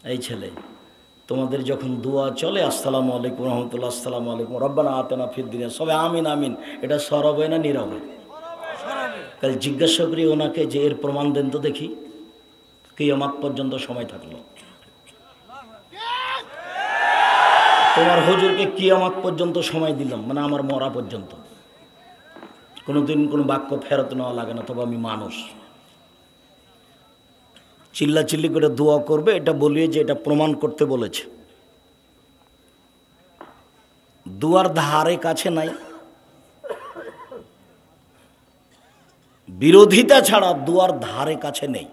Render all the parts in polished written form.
এই ছেলে তোমাদের যখন দোয়া চলে আসসালামু আলাইকুম রহমতুল্লাহ, আসসালামু আলাইকুম রব্বানা আতেনা ফিদ দুনিয়া, সবাই আমিন আমিন, এটা সরব হয় না নীরব হয়? তাহলে জিজ্ঞাসা করি ওনাকে যে এর প্রমাণ দেন তো দেখি, কিয়ামত পর্যন্ত সময় থাকলো। তোমার হুজুরকে কিয়ামত পর্যন্ত সময় দিলাম, মানে আমার মরা পর্যন্ত, কোনোদিন কোনো বাক্য ফেরত নেওয়া লাগে না। তবে আমি মানুষ, চিল্লাচিল্লি করে দোয়া করবে এটা বলিয়ে যে এটা প্রমাণ করতে বলেছে। দুয়ার ধারে কাছে নাই, বিরোধিতা ছাড়া দুয়ার ধারে কাছে নেই।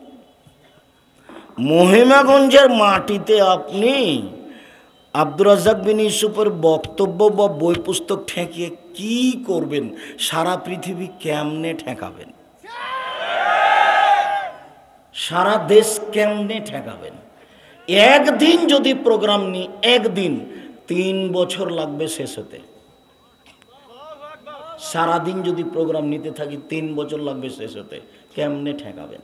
মহিমাগঞ্জের মাটিতে আপনি আব্দুর রাজ্জাক বিন ইউসুফের বক্তব্য বা বই পুস্তক ঠেকিয়ে কি করবেন? সারা পৃথিবী কেমনে ঠেকাবেন? সারা দেশ কেমনে ঠেকাবেন? একদিন যদি প্রোগ্রাম নিই, একদিন 3 বছর লাগবে শেষ হতে। সারাদিন যদি প্রোগ্রাম নিতে থাকি 3 বছর লাগবে শেষ হতে। কেমনে ঠেকাবেন?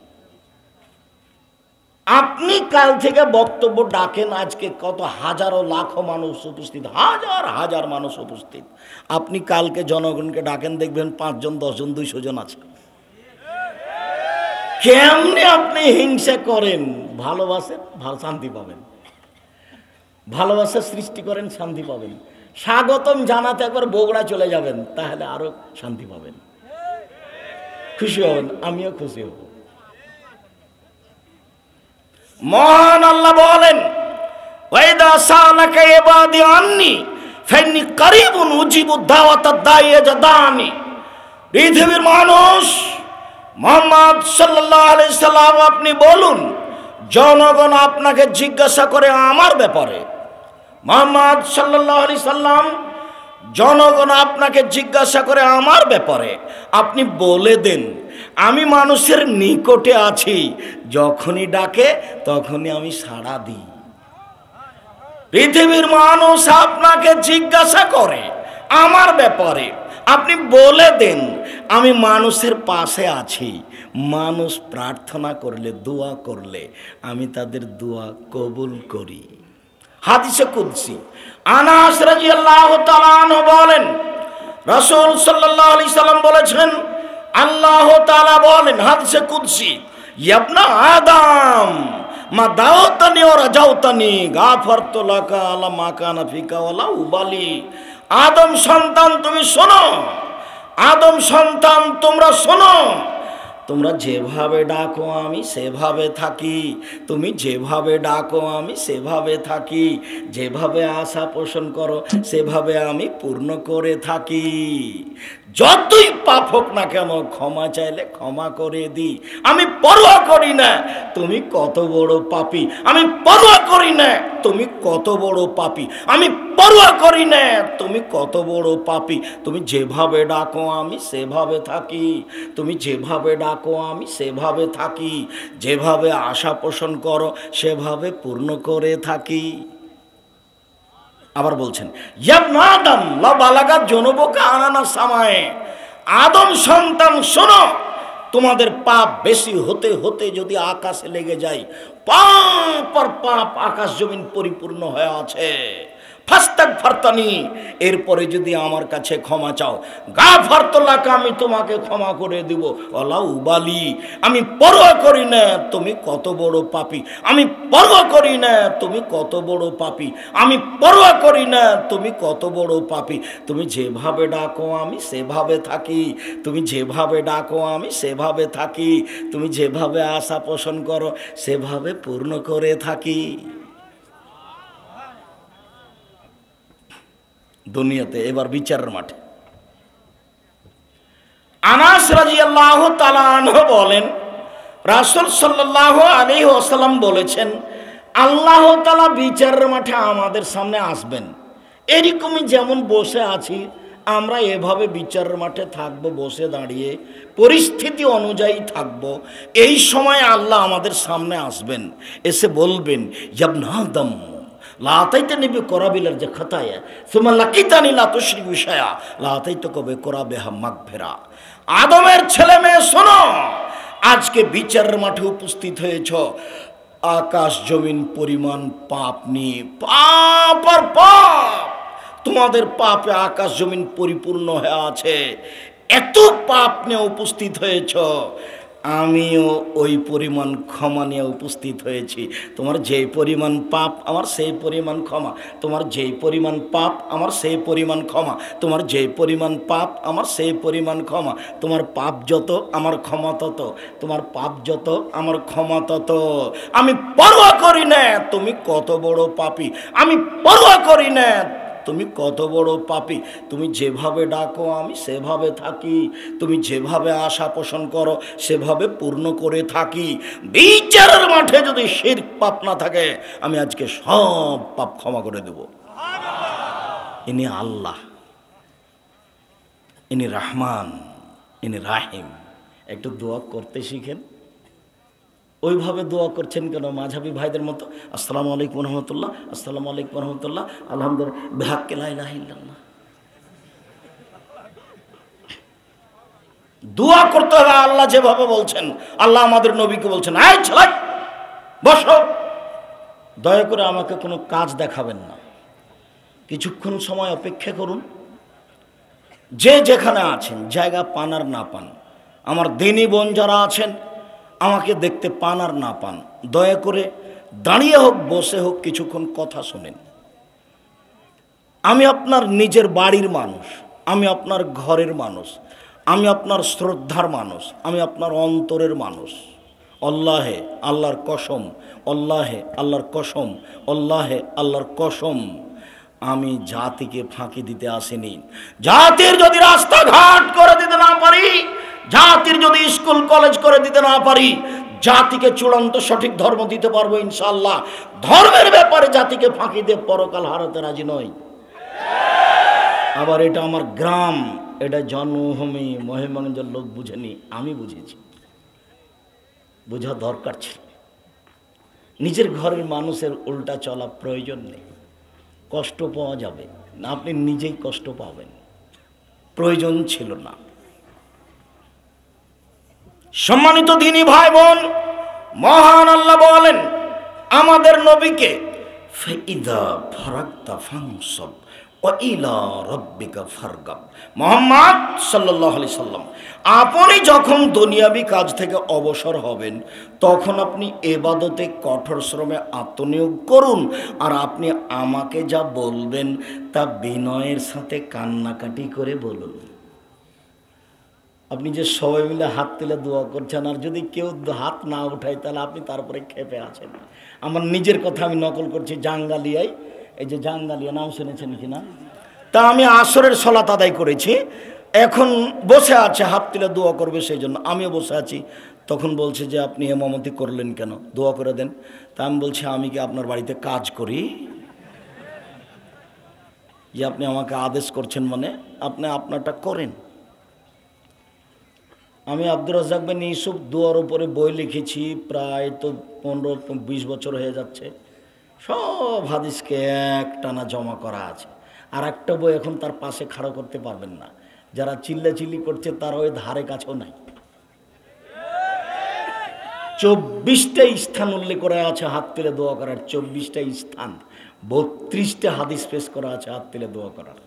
আপনি কাল থেকে বক্তব্য ডাকেন, আজকে কত হাজারো লাখো মানুষ উপস্থিত, হাজার হাজার মানুষ উপস্থিত। আপনি কালকে জনগণকে ডাকেন, দেখবেন 5 জন 10 জন 200 জন আছে। কেমনে আপনি হিংসা করেন? ভালোবাসেন, শান্তি পাবেন। ভালোবাসা সৃষ্টি করেন, শান্তি পাবেন। স্বাগতম জানাতে একবার বগুড়া চলে যাবেন, তাহলে আরো শান্তি পাবেন, খুশি হবেন, আমিও খুশি হব। মহান আল্লাহ বলেন, ওয়াইদা সালাকা ইবাদি আন্নি ফাইন্নী কারীবুন উজিবু দাওয়াতাদ দাঈ ইযা দাআনি। পৃথিবীর মানুষ, মুহাম্মদ সাল্লাল্লাহু আলাইহি সাল্লাম আপনি বলুন, জনগণ আপনাকে জিজ্ঞাসা করে আমার ব্যাপারে। মুহাম্মদ সাল্লাল্লাহু আলাইহি সাল্লাম, জনগণ আপনাকে জিজ্ঞাসা করে আমার ব্যাপারে, আপনি বলে দেন আমি মানুষের নিকটে আছি, যখনই ডাকে তখনই আমি সাড়া দিই। পৃথিবীর মানুষ আপনাকে জিজ্ঞাসা করে আমার ব্যাপারে, আপনি বলে দেন আমি মানুষের পাশে আছি। মানুষ প্রার্থনা করলে, দোয়া করলে আমি তাদের দোয়া কবুল করি। হাদিসে কুদসি আনাস রাদিয়াল্লাহু তাআলা আনহু বলেন, রাসূল সাল্লাল্লাহু আলাইহি সাল্লাম বলেছেন, আল্লাহ তাআলা বলেন হাদিসে কুদসি, ইবনা আদম মা দাওতানি ওয়া রাজাউতানি গাফারতু লাকা আলা মা কানা ফিকা ওয়ালা উবালি। আদম সন্তান তুমি শোনো, আদম সন্তান তোমরা শোনো, তোমরা যেভাবে ডাকো আমি সেভাবে থাকি, তুমি যেভাবে ডাকো আমি সেভাবে থাকি, যেভাবে আশা পোষণ করো সেভাবে আমি পূর্ণ করে থাকি। যতই পাপ হোক না কেন ক্ষমা চাইলে ক্ষমা করে দিই। আমি পরোয়া করি না তুমি কত বড় পাপী, আমি পরোয়া করি না তুমি কত বড় পাপী, আমি পরোয়া করি না তুমি কত বড় পাপী। তুমি যেভাবে ডাকো আমি সেভাবে থাকি, তুমি যেভাবে ডাকো আমি সেভাবে থাকি, যেভাবে আশা পোষণ করো সেভাবে পূর্ণ করে থাকি। আবার বলছেন, ইবনা আদম লা বালাগা জুনুবুকা আনানা সামায়ে। আদম সন্তান শোনো, তোমাদের পাপ বেশি হতে হতে যদি আকাশে লেগে যায়, পাপ আর পাপ আকাশ জমিন পরিপূর্ণ হয়ে আছে, ফাস্তাগফারতানি, এরপরে যদি আমার কাছে ক্ষমা চাও, গাফারতু লাকা, আমি তোমাকে ক্ষমা করে দিব, ওয়ালা উবালি, আমি পরোয়া করি না তুমি কত বড় পাপী, আমি পরোয়া করি না তুমি কত বড় পাপী, আমি পরোয়া করি না তুমি কত বড় পাপী। তুমি যেভাবে ডাকো আমি সেভাবে থাকি, তুমি যেভাবে ডাকো আমি সেভাবে থাকি, তুমি যেভাবে আশা পোষণ করো সেভাবে পূর্ণ করে থাকি। দুনিয়াতে এবার বিচারের মাঠে আনাস রাদিয়াল্লাহু তাআলা আনহু বলেন, রাসূল সাল্লাল্লাহু আলাইহি ওয়াসাল্লাম বলেছেন, আল্লাহ তাআলা বিচারের মাঠে আমাদের সামনে আসবেন। এরকমই যেমন বসে আছি আমরা এভাবে বিচারের মাঠে থাকবো, বসে দাঁড়িয়ে পরিস্থিতি অনুযায়ী থাকবো। এই সময় আল্লাহ আমাদের সামনে আসবেন, এসে বলবেন, ইবনা আদম লাতাইতানি বিকরাবিলার যে খাতায়া সুম্মা লাকিতানি লা তুশরিকু বিশায়া লাতাইতুকা বিকরাবিহা মাগফিরা। আদমের ছেলে মেয়ে শোনো, আজকে বিচারের মাঠে উপস্থিত হয়েছ, আকাশ জমিন পরিমাণ পাপ নিয়ে, পাপ আর পাপ। তোমাদের পাপে আকাশ জমিন পরিপূর্ণ হয়ে আছে। এত পাপ নিয়ে উপস্থিত হয়েছ, আমিও ওই পরিমাণ ক্ষমা নিয়ে উপস্থিত হয়েছি। তোমার যেই পরিমাণ পাপ আমার সেই পরিমাণ ক্ষমা, তোমার যেই পরিমাণ পাপ আমার সেই পরিমাণ ক্ষমা, তোমার যেই পরিমাণ পাপ আমার সেই পরিমাণ ক্ষমা। তোমার পাপ যত আমার ক্ষমা তত, তোমার পাপ যত আমার ক্ষমা তত। আমি পরোয়া করি না তুমি কত বড় পাপী, আমি পরোয়া করি না তুমি কত বড় পাপী। তুমি যেভাবে ডাকো আমি সেভাবে থাকি, তুমি যেভাবে আশা পোষণ করো সেভাবে পূর্ণ করে থাকি। বিচারের মাঠে যদি শিরক পাপ না থাকে, আমি আজকে সব পাপ ক্ষমা করে দেব। ইনি আল্লাহ, ইনি রহমান, ইনি রাহিম। একটু দোয়া করতে শিখেন। ওইভাবে দোয়া করছেন কেন মাঝহাবি ভাইদের মতো? আসসালামু আলাইকুম রহমতুল্লাহ, আসসালামু আলাইকুম রহমতুল্লাহ, আলহামদুলিল্লাহ, বিহাক্কে লা ইলাহা ইল্লাল্লাহ। দোয়া করতে হবে আল্লাহ যেভাবে বলছেন। আল্লাহ আমাদের নবীকে বলছেন, এই ছেলে বসো, দয়া করে আমাকে কোনো কাজ দেখাবেন না, কিছুক্ষণ সময় অপেক্ষা করুন। যে যেখানে আছেন, জায়গা পান আর না পান, আমার দিনী বোন যারা আছেন আমাকে দেখতে পান আর না পান, দয়া করে দাঁড়িয়ে হোক বসে হোক কিছুক্ষণ কথা শোনেন। আমি আপনার নিজের বাড়ির মানুষ, আমি আপনার ঘরের মানুষ, আমি আপনার শ্রদ্ধার মানুষ, আমি আপনার অন্তরের মানুষ। আল্লাহে আল্লাহর কসম, আল্লাহে আল্লাহর কসম, আল্লাহে আল্লাহর কসম, আমি জাতিকে ফাঁকি দিতে আসিনি। জাতির যদি রাস্তাঘাট করে দিতে না পারি, জাতির যদি স্কুল কলেজ করে দিতে না পারি, জাতিকে চূড়ান্ত সঠিক ধর্ম দিতে পারবো ইনশাআল্লাহ। ধর্মের ব্যাপারে জাতিকে ফাঁকি দিয়ে পরকাল হারাতে রাজি নই। আবার এটা আমার গ্রাম, এটা জন্মভূমি, মহিমাগঞ্জের লোক বুঝেনি, আমি বুঝেছি, বোঝা দরকার ছিল। নিজের ঘরের মানুষের উল্টা চলা প্রয়োজন নেই, কষ্ট পাওয়া যাবে না, আপনি নিজেই কষ্ট পাবেন, প্রয়োজন ছিল না। সম্মানিত দ্বীনি ভাই বোন, মহান আল্লাহ বলেন আমাদের নবীকে, ফাইদা ফারাগতা ফানসব ওয়া ইলা রাব্বিকা ফারগাব। মুহাম্মদ সাল্লাল্লাহু আলাইহি সাল্লাম, আপনি যখন দুনিয়াবি কাজ থেকে অবসর হবেন তখন আপনি ইবাদতে কঠোর শ্রমে আত্মনিয়োগ করুন। আর আপনি আমাকে যা বলবেন তা বিনয়ের সাথে কান্নাকাটি করে বলুন। আপনি যে সবাই মিলে হাত তুলে দোয়া করছেন, আর যদি কেউ হাত না উঠায় তাহলে আপনি তারপরে ক্ষেপে আছেন। আমার নিজের কথা আমি নকল করছি। জাঙ্গালিয়ায়, এই যে জাঙ্গালিয়া নাম শুনেছেন কি না, তা আমি আসরের সালাত আদায় করেছি, এখন বসে আছে হাত তুলে দোয়া করবে, সেই জন্য আমিও বসে আছি। তখন বলছে যে আপনি ইমামতি করলেন কেন, দোয়া করে দেন। তা আমি বলছি আমি কি আপনার বাড়িতে কাজ করি যে আপনি আমাকে আদেশ করছেন? মানে আপনি আপনারটা করেন। আমি আব্দুর রাজ্জাক বিন ইউসুফ দোয়ার উপরে বই লিখেছি, প্রায় তো 15-20 বছর হয়ে যাচ্ছে। সব হাদিসকে একটানা জমা করা আছে। আর একটা বই এখন তার পাশে খাড়া করতে পারবেন না, যারা চিল্লাচিল্লি করছে তারা ওই ধারে কাছেও নাই। 24টা স্থান উল্লেখ করা আছে হাত তুলে দোয়া করার, 24টা স্থান, 32টা হাদিস পেশ করা আছে হাত তুলে দোয়া করার,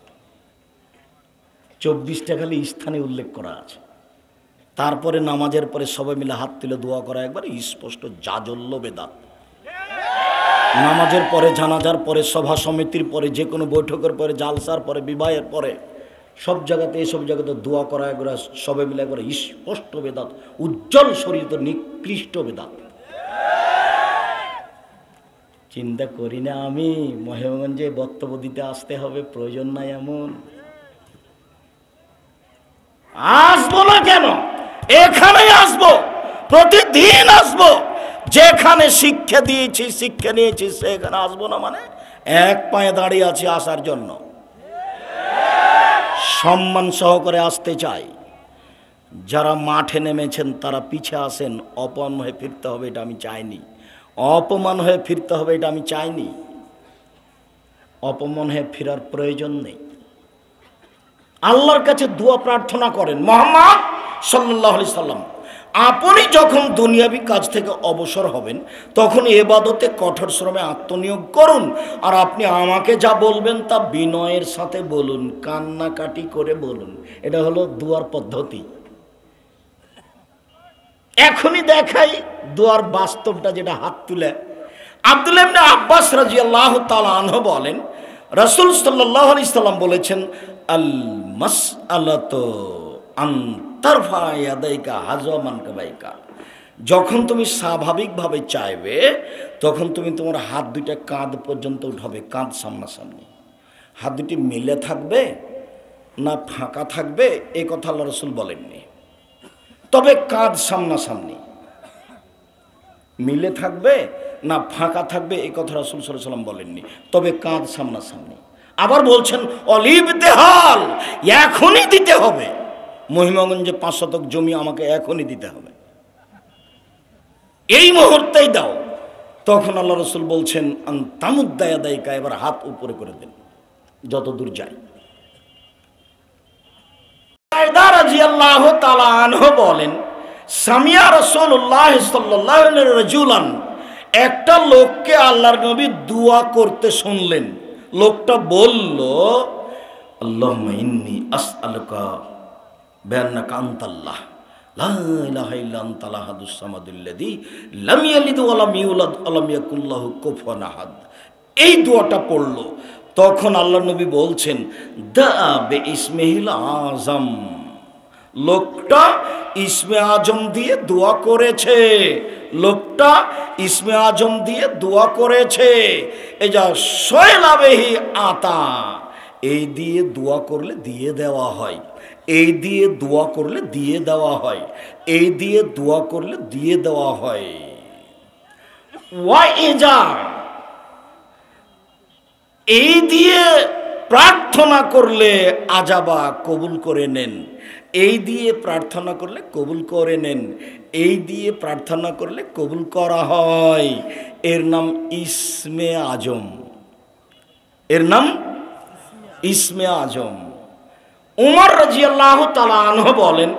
24টা খালি স্থানে উল্লেখ করা আছে। তারপরে নামাজের পরে সবাই মিলে হাত তুলে দোয়া করা একবার স্পষ্ট জাজল্য বেদাত। নামাজের পরে, জানাজার পরে, সভা সমিতির পরে, যে কোনো বৈঠকের পরে, জালসার পরে, বিবাহের পরে, সব জায়গাতে এইসব জায়গাতে দোয়া করা একবার সবাই মিলে একবার স্পষ্ট বেদাত, উজ্জ্বল শরীয়ত নিকৃষ্ট বেদাত। চিন্তা করি না আমি মহিমাগঞ্জে বক্তব্য দিতে আসতে হবে, প্রয়োজন নাই এমন। আসবো না কেন? এখানেই আসবো, প্রতিদিন আসবো। যেখানে শিক্ষা দিয়েছি, শিক্ষা নিয়েছি, সেখানে আসবো না মানে এক পায়ে দাঁড়িয়ে আছি আসার জন্য। সম্মান সহকারে আসতে চাই। যারা মাঠে নেমেছেন তারা পিছে আসেন। অপমান হয়ে ফিরতে হবে এটা আমি চাইনি, অপমান হয়ে ফিরতে হবে এটা আমি চাইনি। অপমান হয়ে ফেরার প্রয়োজন নেই। আল্লাহর কাছে দোয়া প্রার্থনা করেন। মুহাম্মদ সাল্লাল্লাহু আলাইহি সাল্লাম আপনি যখন দুনিয়াবি কাজ থেকে অবসর হবেন তখন ইবাদতে কঠোর শ্রমে আত্মনিয়োগ করুন। আর আপনি আমাকে যা বলবেন তা বিনয়ের সাথে বলুন, কান্নাকাটি করে বলুন। এটা হলো দুয়ার পদ্ধতি। এখনই দেখাই দুয়ার বাস্তবটা, যেটা হাত তুলে। আব্দুল্লাহ ইবনে আব্বাস রাদিয়াল্লাহু তাআলা আনহু বলেন, রাসূল সাল্লাল্লাহু আলাইহি সাল্লাম বলেছেন, আল মাসআলাতু আন তারফা ইয়াদাইকা হাযওয়া মানকাবাইকা। যখন তুমি স্বাভাবিকভাবে চাইবে তখন তুমি তোমার হাত দুইটা কাঁধ পর্যন্ত উঠাবে, কাঁধ সামনাসামনি। হাত দুটি মিলে থাকবে না ফাঁকা থাকবে এই কথা আল্লাহ রাসূল বলেননি, তবে কাঁধ সামনাসামনি। মিলে থাকবে না ফাঁকা থাকবে এই কথা রাসূল সাল্লাল্লাহু আলাইহি ওয়াসাল্লাম বলেননি, তবে কাঁধ সামনাসামনি। আবার বলছেন অলিবতেহাল, এখনই দিতে হবে। মহিমাগঞ্জে 5 শতক জমি আমাকে এখনই দিতে হবে, এই মুহূর্তেই দাও। তখন আল্লাহ রাসূল বলছেন তামুদ্দায়াদাইকা, এবার হাত উপরে করে দেন যত দূর যায়। রাদিয়াল্লাহু তাআলা আনহু বলেন, সামিয়া রাসূলুল্লাহ সাল্লাল্লাহু আলাইহি রাজুলান, একটা লোককে আল্লাহর নবী দোয়া করতে শুনলেন। লোকটা বলল, আল্লাহুম্মা ইন্নী আসআলুকা বিআন্নাকা আনতাল্লাহ লা ইলাহা ইল্লা আনতাল আহাদুস সামাদুল্লাযী লাম ইয়ালিদ ওয়া লাম ইউলাদ ওয়া লাম ইয়াকুল লাহু কুফুয়ান আহাদ। এই দোয়াটা পড়ল। তখন আল্লাহর নবী বলছেন, দা বে ইসমিহিল আযম। লোকটা ইসমে আজম দিয়ে দোয়া করেছে, লোকটা ইসমে আজম দিয়ে দোয়া করেছে। এই যা সয়লাবেহি আতা, এই দিয়ে দোয়া করলে দিয়ে দেওয়া হয়, এই দিয়ে দোয়া করলে দিয়ে দেওয়া হয়, এই দিয়ে দোয়া করলে দিয়ে দেওয়া হয়। ওয়াইজা, এই দিয়ে প্রার্থনা করলে আজাবা, কবুল করে নেন। এই দিয়ে প্রার্থনা করলে কবুল করে নেন, এই দিয়ে প্রার্থনা করলে কবুল করা হয়। এর নাম ইসমে আজম, এর নাম ইসমে আজম। উমর রাদিয়াল্লাহু তাআলা আনহু বলেন,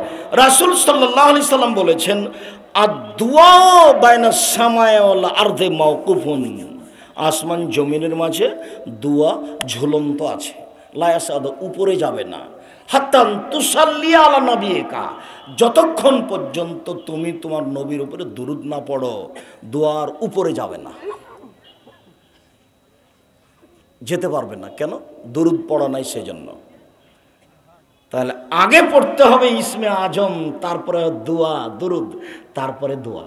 রাসূল সাল্লাল্লাহু আলাইহি সাল্লাম বলেছেন, আদ-দুআ বাইনাস সামাই ওয়াল আরদি মাওকুফুন। আসমান জমিনের মাঝে দোয়া ঝুলন্ত আছে, লা ইয়াসাদ, উপরে যাবে না। হাত্তা তুসাল্লি আলা নবিকা, যতক্ষণ পর্যন্ত তুমি তোমার নবীর উপরে দুরূদ না পড়ো দোয়ার উপরে যাবে না, যেতে পারবে না। কেন? দুরূদ পড়া নাই সেজন্য। তাহলে আগে পড়তে হবে ইসমে আজম, তারপরে দোয়া, দুরূদ, তারপরে দোয়া।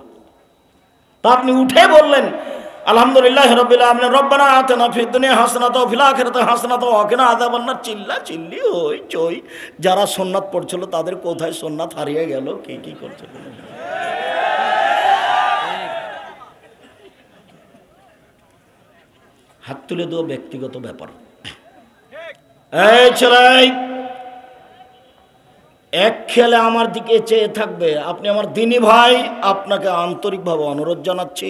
তা আপনি উঠে বললেন আলহামদুলিল্লাহি রাব্বিল আলামিন, রব্বানা আতিনা ফিদ দুনিয়া হাসানাতাও ওয়া ফিল আখিরাতি হাসানাতাও ওয়া কিনা আযাবান্নার। চিল্লা চিল্লি হই চই। যারা সুন্নাত পড়ছিল তাদের কোথায় সুন্নাত হারিয়ে গেল, কি কি করছিল। হাত তুলে দেওয়া ব্যক্তিগত ব্যাপার। এই ছেলে, এক খেলে আমার দিকে চেয়ে থাকবে। আপনি আমার দিনী ভাই, আপনাকে আন্তরিকভাবে অনুরোধ জানাচ্ছি,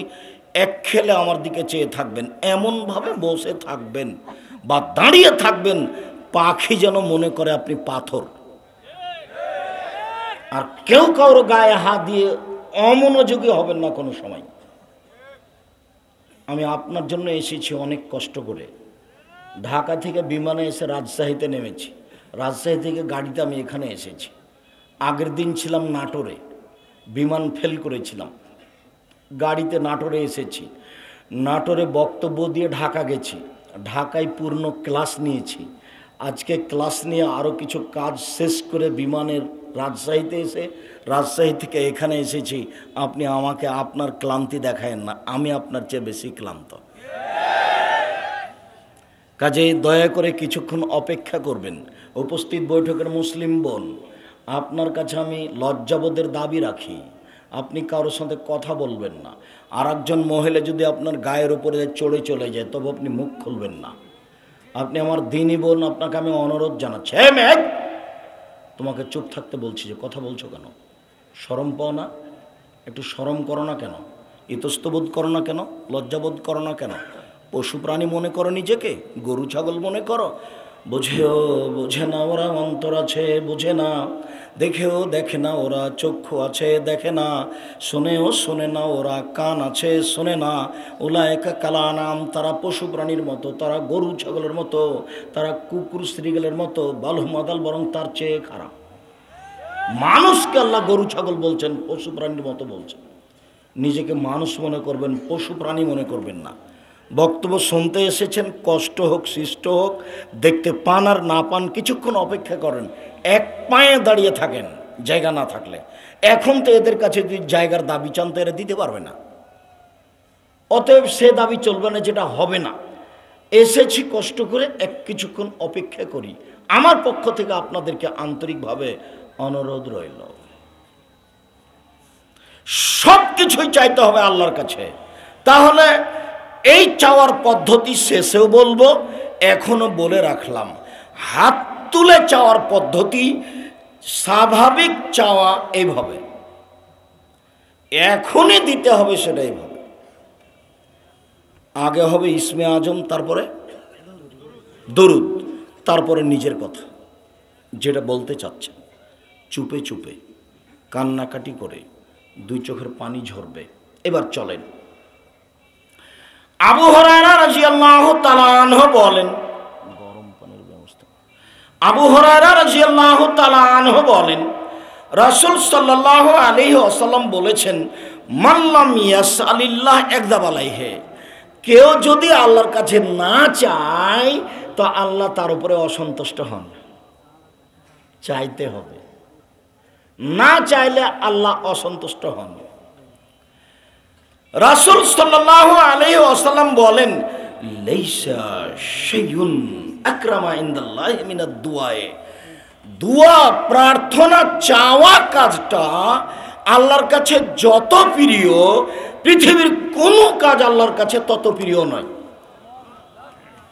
এক খেলে আমার দিকে চেয়ে থাকবেন। এমনভাবে বসে থাকবেন বা দাঁড়িয়ে থাকবেন পাখি যেন মনে করে আপনি পাথর। আর কেউ কারো গায়ে হাত দিয়ে অমনোযোগী হবেন না কোনো সময়। আমি আপনার জন্য এসেছি অনেক কষ্ট করে। ঢাকা থেকে বিমানে এসে রাজশাহীতে নেমেছি, রাজশাহী থেকে গাড়িতে আমি এখানে এসেছি। আগের দিন ছিলাম নাটোরে, বিমান ফেল করেছিলাম, গাড়িতে নাটোরে এসেছি। নাটোরে বক্তব্য দিয়ে ঢাকা গেছি, ঢাকায় পূর্ণ ক্লাস নিয়েছি। আজকে ক্লাস নিয়ে আরও কিছু কাজ শেষ করে বিমানের রাজশাহীতে এসে রাজশাহী থেকে এখানে এসেছি। আপনি আমাকে আপনার ক্লান্তি দেখায়েন না, আমি আপনার চেয়ে বেশি ক্লান্ত। কাজেই দয়া করে কিছুক্ষণ অপেক্ষা করবেন। উপস্থিত বৈঠকের মুসলিম বোন, আপনার কাছে আমি লজ্জাবোধের দাবি রাখি, আপনি কারোর সাথে কথা বলবেন না। আর একজন মহিলা যদি আপনার গায়ের উপরে চড়ে চলে যায় তবে আপনি মুখ খুলবেন না। আপনি আমার দিনী বোন, আপনাকে আমি অনুরোধ জানাচ্ছি, হে মেঘ, তোমাকে চুপ থাকতে বলছি, যে কথা বলছো কেন? শরম পাও না? একটু শরম করো না কেন? ইতস্তবোধ করো না কেন? লজ্জাবোধ করো না কেন? পশু প্রাণী মনে করো নিজেকে? গরু ছাগল মনে করো? বুঝেও বুঝে না ওরা, অন্তর আছে বুঝে না, দেখেও দেখে না ওরা, চক্ষু আছে দেখে না, শোনেও শোনে না ওরা, কান আছে শোনে না। উলায়েকা কালানাম, তারা পশু প্রাণীর মতো, তারা গরু ছাগলের মতো, তারা কুকুর শ্রীগালের মতো, বালহুম আদাল, বরং তার চেয়ে খারাপ। মানুষকে আল্লাহ গরু ছাগল বলছেন, পশু প্রাণীর মতো বলছেন। নিজেকে মানুষ মনে করবেন, পশু প্রাণী মনে করবেন না। বক্তব্য শুনতে এসেছেন, কষ্ট হোক সৃষ্ট হোক, দেখতে পান আর না পান, কিছুক্ষণ অপেক্ষা করেন, এক পায়ে দাঁড়িয়ে থাকেন জায়গা না থাকলে। এখন তো এদের কাছে যদি জায়গার দাবি চান তো এরা দিতে পারবে না, অতএব সে দাবি চলবে না, যেটা হবে না। এসেছি কষ্ট করে, কিছুক্ষণ অপেক্ষা করি। আমার পক্ষ থেকে আপনাদেরকে আন্তরিকভাবে অনুরোধ রইল, সব কিছুই চাইতে হবে আল্লাহর কাছে। তাহলে এই চাওয়ার পদ্ধতি শেষেও বলবো, এখনো বলে রাখলাম, হাত তুলে চাওয়ার পদ্ধতি, স্বাভাবিক চাওয়া এইভাবে, এখনই দিতে হবে সেটা এইভাবে। আগে হবে ইসমে আজম, তারপরে দরুদ, তারপরে নিজের কথা যেটা বলতে চাচ্ছেন, চুপে চুপে কান্নাকাটি করে, দুই চোখের পানি ঝরবে। এবার চলেন, আবু হুরায়রা রাদিয়াল্লাহু তাআলা আনহু বলেন, গরম পানির ব্যবস্থা। আবু হুরায়রা রাদিয়াল্লাহু তাআলা আনহু বলেন, রাসূল সাল্লাল্লাহু আলাইহি ওয়াসাল্লাম বলেছেন, মান লাম ইয়াসআলিল্লাহ একযাব আলাইহি, কেউ যদি আল্লাহর কাছে না চায় তো আল্লাহ তার উপরে অসন্তুষ্ট হন। চাইতে হবে, না চাইলে আল্লাহ অসন্তুষ্ট হন। রাসূল সাল্লাল্লাহু আলাইহি ওয়াসাল্লাম বলেন, লাইসা শাইউন আকরামা ইনদাল্লাহি মিনাদ দুআয়ে, দুআ প্রার্থনা চাওয়া কাজটা আল্লাহর কাছে যত প্রিয়, পৃথিবীর কোনো কাজ আল্লাহর কাছে তত প্রিয় নয়।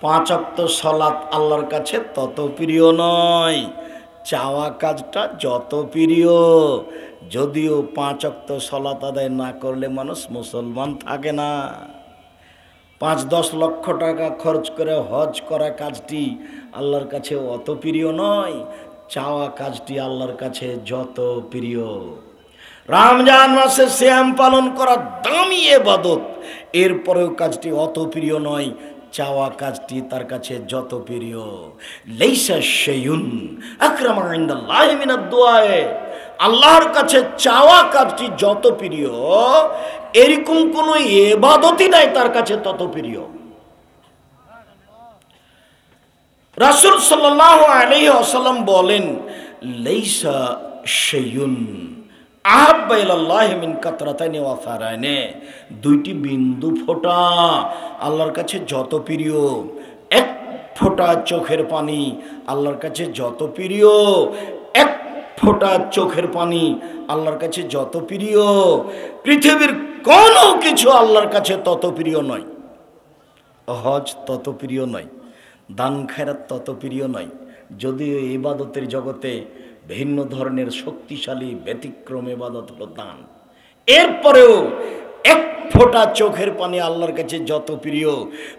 5 ওয়াক্ত সালাত আল্লাহর কাছে তত প্রিয় নয়, চাওয়া কাজটা যত প্রিয়। যদিও 5 ওয়াক্ত সালাত আদায় না করলে মানুষ মুসলমান থাকে না। 5-10 লক্ষ টাকা খরচ করে হজ করা কাজটি আল্লাহর কাছে অত প্রিয় নয়, চাওয়া কাজটি আল্লাহর কাছে যত প্রিয়। রমজান মাসে সিয়াম পালন করা দামি ইবাদত, এরপরেও কাজটি অত প্রিয় নয়, চাওয়া কাজটি তার কাছে যত প্রিয়। লাইসা শাইউন আকরামা ইনদাল্লাহি মিনাদ দুআয়ে, আল্লাহর কাছে চাওয়া কাজটি যত প্রিয়, এরকম কোনো ইবাদতই নাই তার কাছে তত প্রিয়। রাসূল সাল্লাল্লাহু আলাইহি ওয়াসাল্লাম বলেন, লাইসা শাইউন আহাব্বা ইলাল্লাহি মিন কাতরাতাইনি ওয়া ফারাইনি, দুইটি বিন্দু ফোঁটা আল্লাহর কাছে যত প্রিয়, এক ফোঁটা চোখের পানি আল্লাহর কাছে যত প্রিয়, এক ফোঁটা চোখের পানি আল্লাহর কাছে যত প্রিয়, পৃথিবীর কোনো কিছু আল্লাহর কাছে তত প্রিয় নয়। হজ তত প্রিয় নয়, দান খেরাত তত প্রিয় নয়। যদিও ইবাদতের জগতে ভিন্ন ধরনের শক্তিশালী ব্যতিক্রম ইবাদত হলো দান, এরপরেও এক ফোঁটা চোখের পানি আল্লাহর কাছে যত প্রিয়,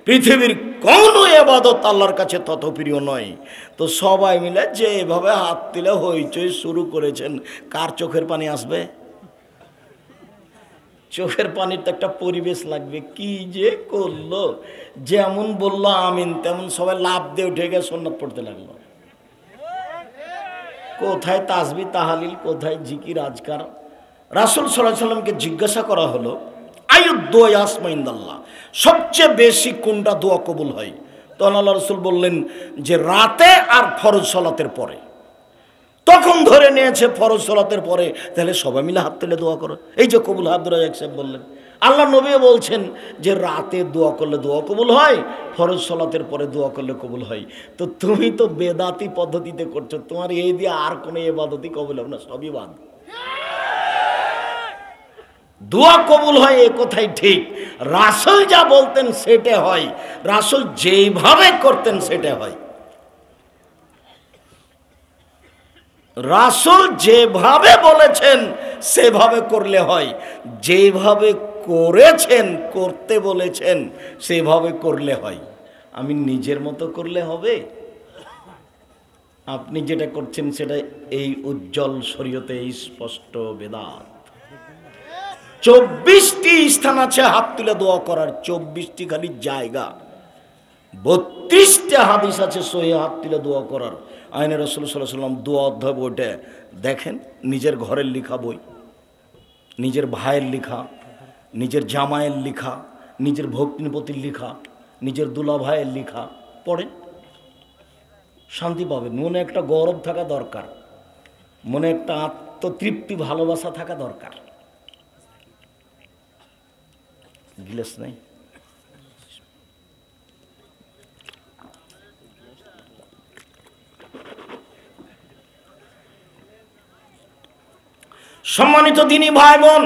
পৃথিবীর কোনো ইবাদত আল্লাহর কাছে তত প্রিয় নয়। তো সবাই মিলে যে এভাবে হাত তুলে হইচই শুরু করেছেন, কার চোখের পানি আসবে? চোখের পানির তো একটা পরিবেশ লাগবে। কি যে করলো, যেমন বললো আমিন তেমন সবাই লাভ দিয়ে উঠে গিয়ে সুন্নাত পড়তে লাগলো। কোথায় তাসবিহ তাহালিল, কোথায় জিকির আজকার। রাসূল সাল্লাল্লাহু আলাইহি সাল্লামকে জিজ্ঞাসা করা হলো, আইয়ুদ-দুআ ইয়াসমা ইনদাল্লাহ, সবচেয়ে বেশি কোনটা দোয়া কবুল হয়? তখন আল্লাহ রাসূল বললেন যে রাতে আর ফরজ সালাতের পরে। তখন ধরে নিয়েছে ফরজ সালাতের পরে, তাহলে সবাই মিলে হাত তুলে দোয়া করো। এই যে কবুল আব্দুর রাজ্জাক সাহেব বললেন, আল্লাহ নবী বলছেন যে রাতে দোয়া করলে দোয়া কবুল হয়, ফরজ সালাতের পরে দোয়া করলে কবুল হয়। তো তুমি তো বেদাতি পদ্ধতিতে করছো, তোমার এই দিয়ে আর কোনো ইবাদতই কবুল হবে না, সবই বাদ। দোয়া কবুল হয় এ কথাই ঠিক, রাসূল যা বলতেন সেটা হয়, রাসূল যেভাবে করতেন সেটা হয়। রাসূল যেভাবে বলেছেন সেভাবে করলে হয়, যেভাবে করেছেন করতে বলেছেন সেভাবে করলে হয়। আমি নিজের মতো করলে হবে? আপনি যেটা করছেন সেটা এই উজ্জ্বল শরীয়তে স্পষ্ট বেদাত। 24টি স্থান আছে হাত তুলে দোয়া করার, 24টি খালি জায়গা। 32টা হাদিস আছে সহিহ হাত তুলে দোয়া করার। আইনে রাসূল সাল্লাল্লাহু আলাইহি ওয়াসাল্লাম দোয়া অধ্যায় বইটা দেখেন, নিজের ঘরের লেখা বই, নিজের ভাইয়ের লেখা, নিজের জামাইয়ের লেখা, নিজের ভগ্নিপতির লেখা, নিজের দুলা ভাইয়ের লেখা পড়েন, শান্তি পাবেন। মনে একটা গৌরব থাকা দরকার, মনে একটা আত্মতৃপ্তি ভালোবাসা থাকা দরকার। গিলাস নাই? সম্মানিত দিনী ভাই বোন,